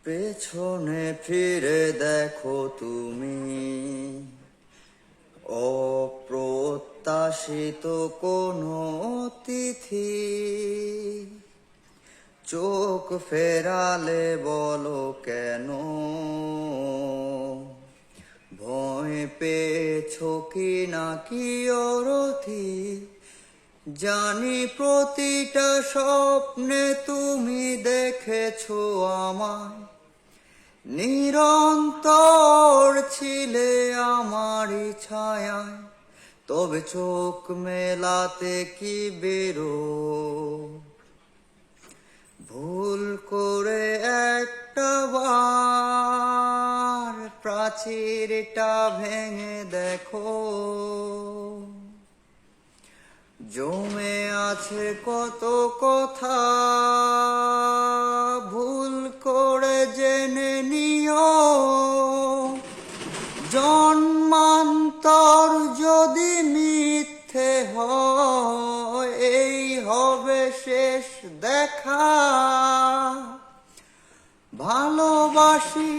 পেছনে ফিরে দেখো তুমি, অপ্রত্যাশিত কোনো অতিথি চোখ ফেরালে বলো কেন, ভয় পেয়েছো কি নাকি অরথি? জানি প্রতিটা স্বপ্নে তুমি দেখেছো আমায়, নিরন্তর ছিলে আমারই ছায়ায়। তবে চোখ মেলাতে কি বেরো, ভুল করে একটা বার প্রাচীরটা ভেঙে দেখো, জমে আছে কত কথা, ভুল করে জেনে নিও। জন্মান্তর যদি মিথ্যে হয়, এই হবে শেষ দেখা। ভালোবাসি